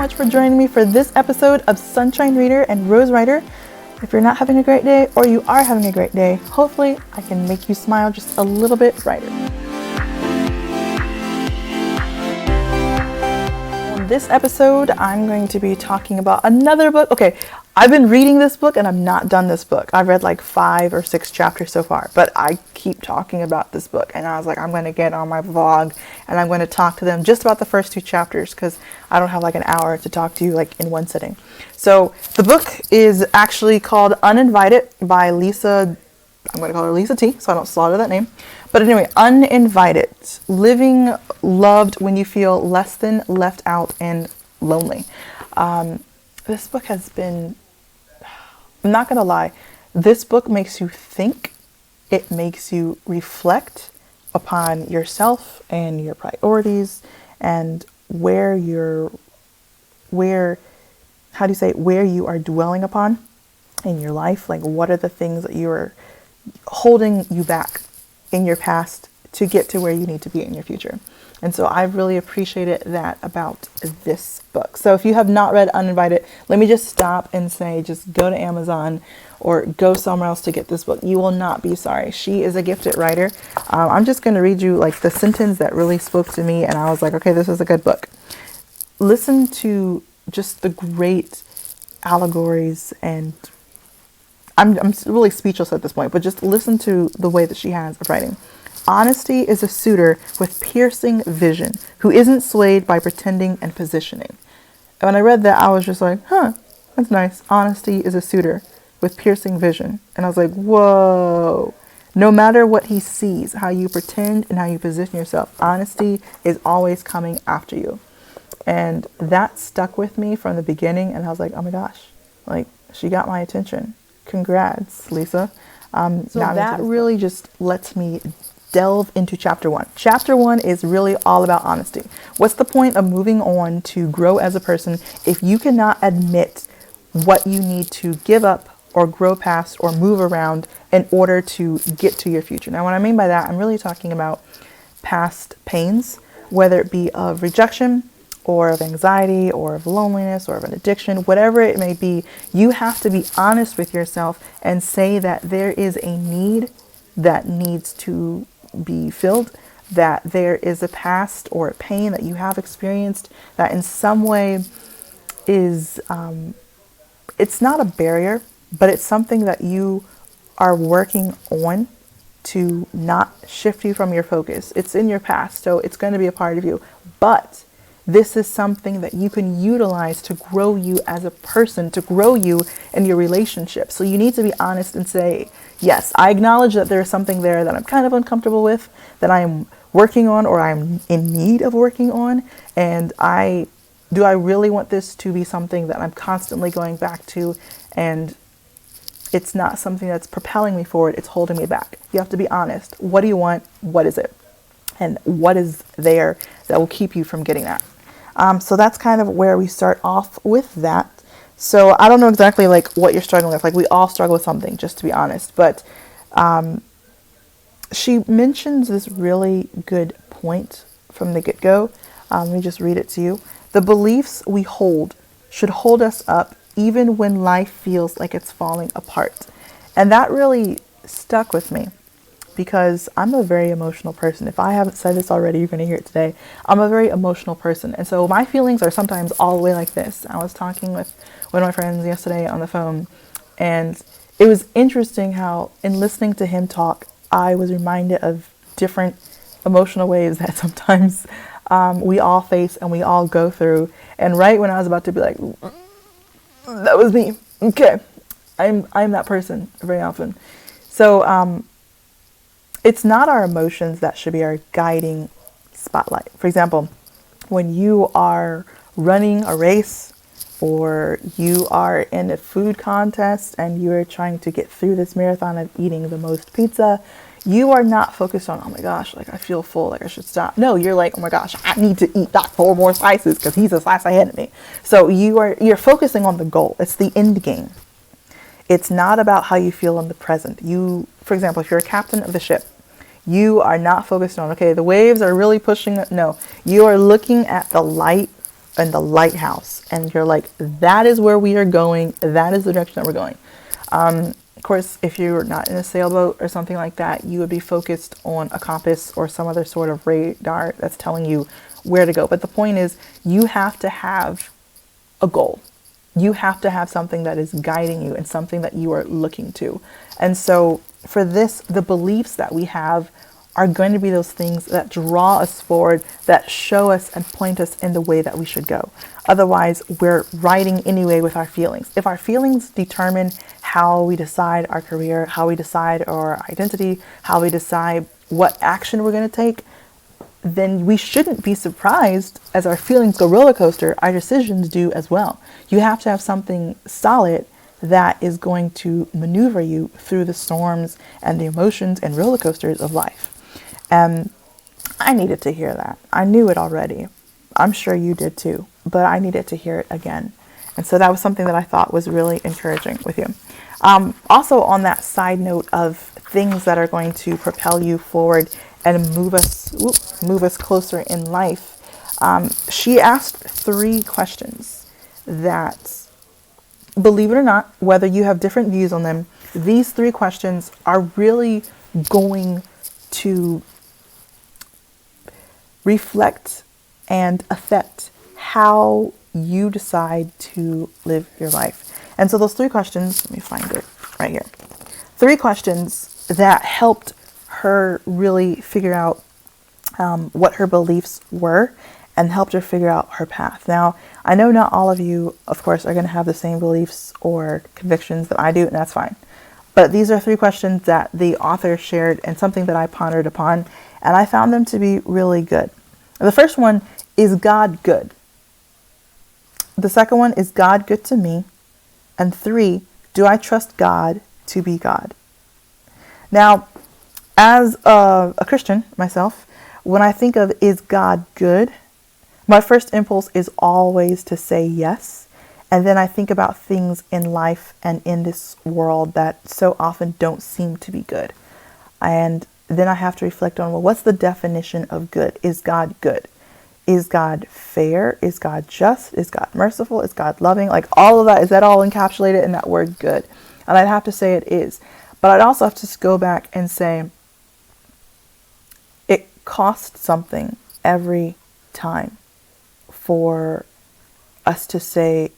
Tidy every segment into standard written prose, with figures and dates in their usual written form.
much for joining me for this episode of Sunshine Reader and Rose Writer. If you're not having a great day, or you are having a great day, hopefully I can make you smile just a little bit brighter. In this episode, I'm going to be talking about another book. Okay, I've been reading this book and I'm not done this book. I've read like 5 or 6 chapters so far, but I keep talking about this book, and I was like, I'm going to get on my vlog and I'm going to talk to them just about the first 2 chapters because I don't have like an hour to talk to you like in one sitting. So the book is actually called Uninvited by Lysa. I'm going to call her Lysa T, so I don't slaughter that name. But anyway, Uninvited, living loved when you feel less than, left out, and lonely. This book has been, I'm not going to lie, this book makes you think. It makes you reflect upon yourself and your priorities and where you are dwelling upon in your life. Like, what are the things that you are holding you back in your past to get to where you need to be in your future. And so I really appreciated that about this book. So if you have not read Uninvited, let me just stop and say, just go to Amazon or go somewhere else to get this book. You will not be sorry. She is a gifted writer. I'm just going to read you like the sentence that really spoke to me. And I was like, okay, this is a good book. Listen to just the great allegories, and I'm really speechless at this point, but just listen to the way that she has of writing. Honesty is a suitor with piercing vision who isn't swayed by pretending and positioning. And when I read that, I was just like, that's nice. Honesty is a suitor with piercing vision. And I was like, whoa. No matter what he sees, how you pretend and how you position yourself, honesty is always coming after you. And that stuck with me from the beginning. And I was like, oh my gosh, like she got my attention. Congrats, Lysa. So that really just lets me delve into chapter 1. Chapter 1 is really all about honesty. What's the point of moving on to grow as a person if you cannot admit what you need to give up or grow past or move around in order to get to your future? Now, what I mean by that, I'm really talking about past pains, whether it be of rejection or of anxiety or of loneliness or of an addiction, whatever it may be. You have to be honest with yourself and say that there is a need that needs to be filled, that there is a past or a pain that you have experienced that in some way is, it's not a barrier, but it's something that you are working on to not shift you from your focus. It's in your past, so it's going to be a part of you, but this is something that you can utilize to grow you as a person, to grow you in your relationship. So you need to be honest and say, yes, I acknowledge that there's something there that I'm kind of uncomfortable with, that I am working on or I'm in need of working on. And do I really want this to be something that I'm constantly going back to, and it's not something that's propelling me forward, it's holding me back. You have to be honest. What do you want? What is it? And what is there that will keep you from getting that? So that's kind of where we start off with that. So I don't know exactly like what you're struggling with. Like, we all struggle with something, just to be honest. But she mentions this really good point from the get-go. Let me just read it to you. The beliefs we hold should hold us up even when life feels like it's falling apart. And that really stuck with me, because I'm a very emotional person. If I haven't said this already, you're going to hear it today. I'm a very emotional person. And so my feelings are sometimes all the way like this. I was talking with one of my friends yesterday on the phone, and it was interesting how in listening to him talk, I was reminded of different emotional waves that sometimes we all face and we all go through. And right when I was about to be like, that was me. Okay. I'm that person very often. So, it's not our emotions that should be our guiding spotlight. For example, when you are running a race or you are in a food contest and you are trying to get through this marathon of eating the most pizza, you are not focused on, oh my gosh, like I feel full, like I should stop. No, you're like, oh my gosh, I need to eat that 4 more slices because he's a slice ahead of me. So you're focusing on the goal. It's the end game. It's not about how you feel in the present. For example, if you're a captain of the ship, you are not focused on, okay, the waves are really pushing. No, you are looking at the light in the lighthouse and you're like, that is where we are going. That is the direction that we're going. Of course, if you're not in a sailboat or something like that, you would be focused on a compass or some other sort of radar that's telling you where to go. But the point is, you have to have a goal. You have to have something that is guiding you and something that you are looking to. And so for this, the beliefs that we have are going to be those things that draw us forward, that show us and point us in the way that we should go. Otherwise, we're riding anyway with our feelings. If our feelings determine how we decide our career, how we decide our identity, how we decide what action we're going to take, then we shouldn't be surprised as our feelings go roller coaster, our decisions do as well. You have to have something solid that is going to maneuver you through the storms and the emotions and roller coasters of life. And I needed to hear that. I knew it already. I'm sure you did too, but I needed to hear it again. And so that was something that I thought was really encouraging with you. Also on that side note of things that are going to propel you forward and move us closer in life, she asked 3 questions that, believe it or not, whether you have different views on them, these 3 questions are really going to reflect and affect how you decide to live your life. And so those 3 questions, let me find it right here. 3 questions that helped her really figure out what her beliefs were and helped her figure out her path. Now, I know not all of you, of course, are going to have the same beliefs or convictions that I do, and that's fine. But these are 3 questions that the author shared and something that I pondered upon, and I found them to be really good. The first one is God good? The second one is God good to me? And 3, do I trust God to be God? Now, as a Christian myself, when I think of is God good, my first impulse is always to say yes. And then I think about things in life and in this world that so often don't seem to be good. And then I have to reflect on, well, what's the definition of good? Is God good? Is God fair? Is God just? Is God merciful? Is God loving? Like all of that, is that all encapsulated in that word good? And I'd have to say it is. But I'd also have to go back and say it costs something every time for us to say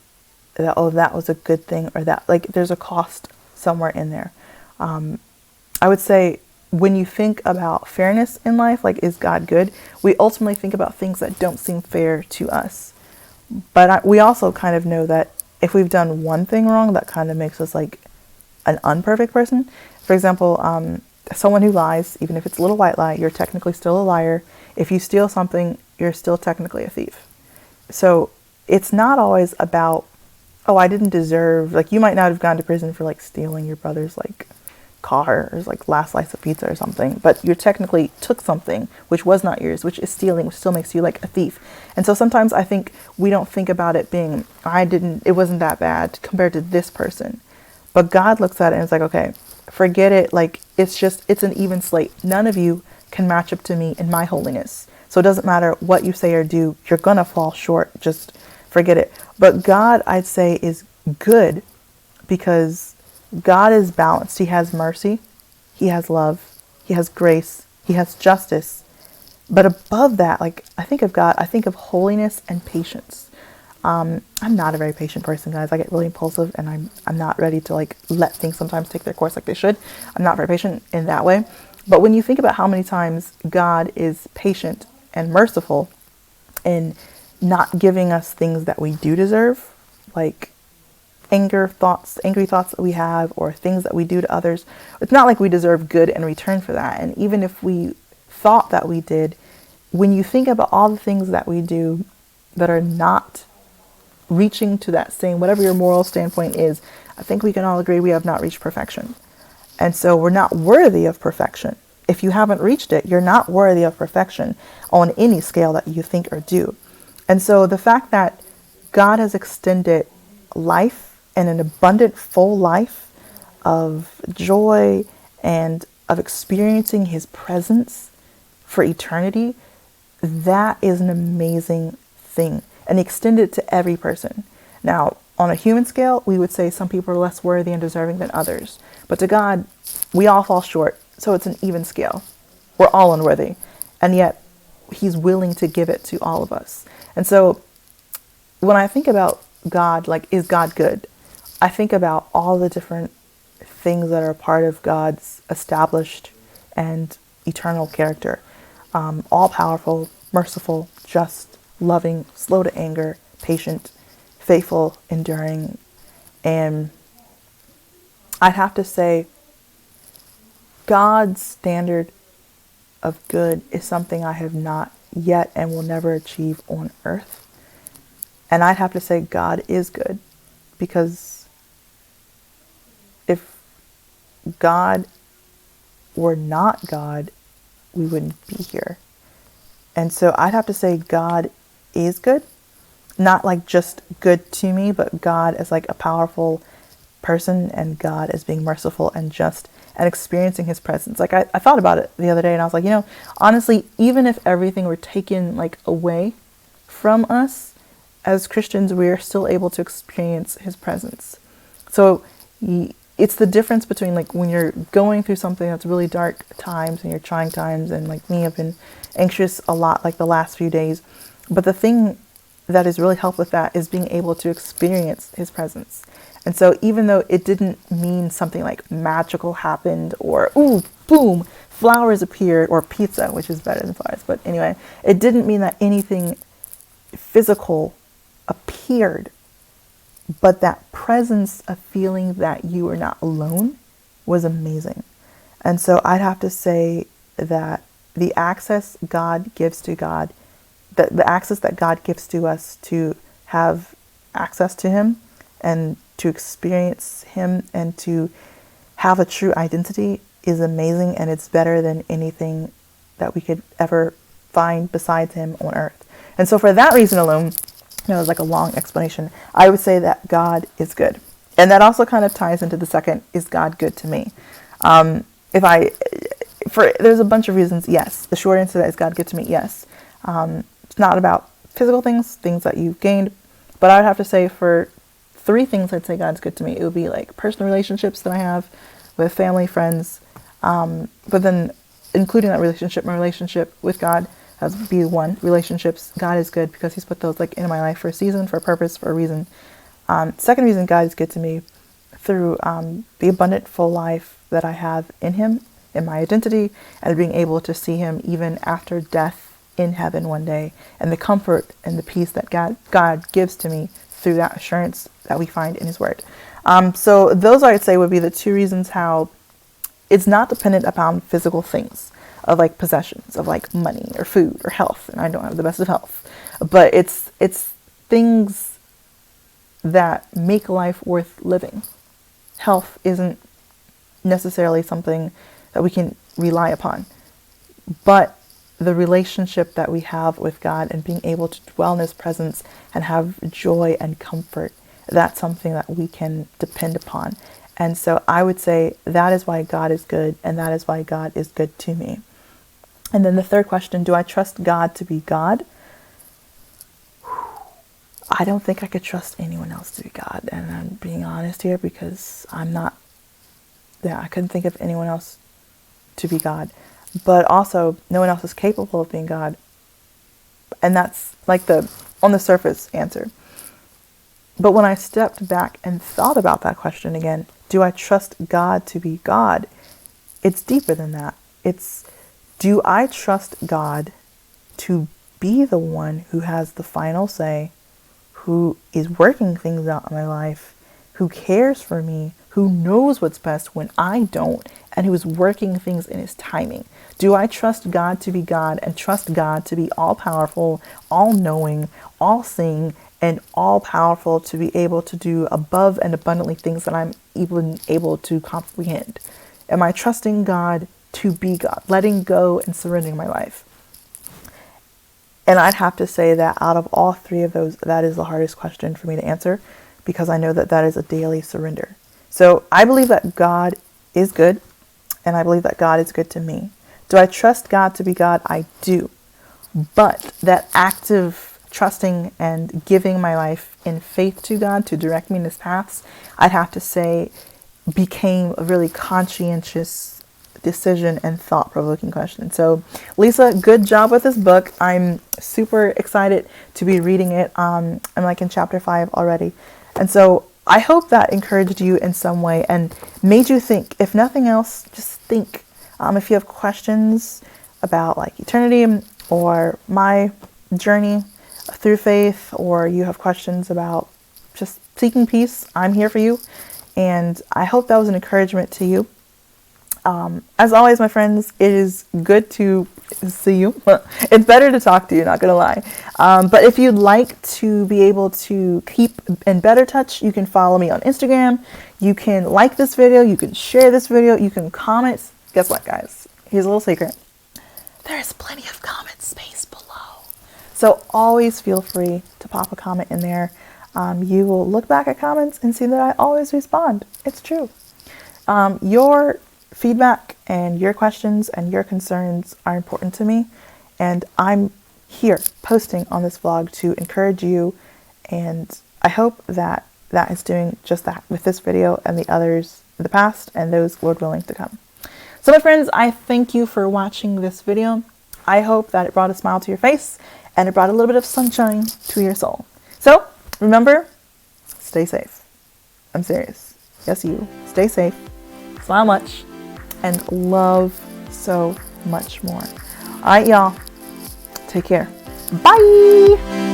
that, oh, that was a good thing, or that, like, there's a cost somewhere in there. I would say when you think about fairness in life, like, is God good? We ultimately think about things that don't seem fair to us. But we also kind of know that if we've done one thing wrong, that kind of makes us like an unperfect person. For example, someone who lies, even if it's a little white lie, you're technically still a liar. If you steal something, you're still technically a thief. So it's not always about, oh, I didn't deserve, like, you might not have gone to prison for like stealing your brother's like car or like last slice of pizza or something, but you technically took something which was not yours, which is stealing, which still makes you like a thief. And so sometimes I think we don't think about it being, it wasn't that bad compared to this person. But God looks at it and it's like, okay, forget it. Like, it's an even slate. None of you can match up to me in my holiness. So it doesn't matter what you say or do, you're going to fall short. Just forget it. But God, I'd say, is good because God is balanced. He has mercy. He has love. He has grace. He has justice. But above that, like, I think of God, I think of holiness and patience. I'm not a very patient person, guys. I get really impulsive and I'm not ready to like let things sometimes take their course like they should. I'm not very patient in that way. But when you think about how many times God is patient and merciful in not giving us things that we do deserve, like angry thoughts that we have or things that we do to others, it's not like we deserve good in return for that. And even if we thought that we did, when you think about all the things that we do that are not reaching to that same, whatever your moral standpoint is, I think we can all agree we have not reached perfection. And so we're not worthy of perfection. If you haven't reached it, you're not worthy of perfection on any scale that you think or do. And so the fact that God has extended life and an abundant, full life of joy and of experiencing his presence for eternity, that is an amazing thing. and he extended it to every person. Now, on a human scale, we would say some people are less worthy and deserving than others. But to God, we all fall short. So it's an even scale. We're all unworthy. And yet, he's willing to give it to all of us. And so when I think about God, like, is God good? I think about all the different things that are part of God's established and eternal character. All powerful, merciful, just, loving, slow to anger, patient, faithful, enduring. And I'd have to say God's standard of good is something I have not yet and will never achieve on earth. And I'd have to say God is good, because if God were not God, we wouldn't be here. And so I'd have to say God is good. Not like just good to me, but God as like a powerful person, and God as being merciful and just, and experiencing his presence. Like I thought about it the other day, and I was like, honestly, even if everything were taken like away from us, as Christians, we are still able to experience his presence. So it's the difference between like when you're going through something that's really dark times and you're trying times, and like me, I've been anxious a lot like the last few days. But the thing that has really helped with that is being able to experience his presence. And so even though it didn't mean something like magical happened, or ooh, boom, flowers appeared, or pizza, which is better than flowers. But anyway, it didn't mean that anything physical appeared, but that presence of feeling that you are not alone was amazing. And so I'd have to say that the access God gives to God, the access that God gives to us to have access to him and to experience him and to have a true identity is amazing, and it's better than anything that we could ever find besides him on earth. And so for that reason alone, it was like a long explanation, I would say that God is good. And that also kind of ties into the second, is God good to me? There's a bunch of reasons, yes. The short answer to that is God good to me, yes. It's not about physical things that you've gained, but I would have to say for 3 things I'd say God's good to me. It would be like personal relationships that I have with family, friends, but then including that relationship, my relationship with God has to be 1. Relationships, God is good because he's put those like in my life for a season, for a purpose, for a reason. Second reason God is good to me through the abundant full life that I have in him, in my identity, and being able to see him even after death in heaven one day, and the comfort and the peace that God gives to me through that assurance that we find in his word. So those, I'd say, would be the 2 reasons how it's not dependent upon physical things of like possessions, of like money or food or health. And I don't have the best of health, but it's things that make life worth living. Health isn't necessarily something that we can rely upon, but the relationship that we have with God and being able to dwell in his presence and have joy and comfort, that's something that we can depend upon. And so I would say that is why God is good, and that is why God is good to me. And then the third question, do I trust God to be God? I don't think I could trust anyone else to be God. And I'm being honest here because I couldn't think of anyone else to be God. But also, no one else is capable of being God. And that's like the on the surface answer. But when I stepped back and thought about that question again, do I trust God to be God? It's deeper than that. It's, do I trust God to be the one who has the final say, who is working things out in my life, who cares for me, who knows what's best when I don't, and who is working things in his timing? Do I trust God to be God and trust God to be all-powerful, all-knowing, all-seeing, and all-powerful to be able to do above and abundantly things that I'm even able to comprehend? Am I trusting God to be God, letting go and surrendering my life? And I'd have to say that out of all 3 of those, that is the hardest question for me to answer, because I know that that is a daily surrender. So I believe that God is good, and I believe that God is good to me. Do I trust God to be God? I do. But that active trusting and giving my life in faith to God to direct me in His paths, I'd have to say became a really conscientious decision and thought-provoking question. So Lysa, good job with this book. I'm super excited to be reading it. I'm like in chapter 5 already. And so I hope that encouraged you in some way and made you think. If nothing else, just think. If you have questions about like eternity or my journey through faith, or you have questions about just seeking peace, I'm here for you. And I hope that was an encouragement to you. As always, my friends, it is good to see you. It's better to talk to you, not gonna lie. But if you'd like to be able to keep in better touch, you can follow me on Instagram. You can like this video. You can share this video. You can comment. Guess what, guys? Here's a little secret. There's plenty of comment space below. So always feel free to pop a comment in there. You will look back at comments and see that I always respond. It's true. Your feedback and your questions and your concerns are important to me, and I'm here posting on this vlog to encourage you, and I hope that that is doing just that with this video and the others in the past and those, Lord willing, to come. So my friends, I thank you for watching this video. I hope that it brought a smile to your face and it brought a little bit of sunshine to your soul. So remember, stay safe. I'm serious. Yes, you. Stay safe. Smile much. And love so much more. All right, y'all. Take care. Bye.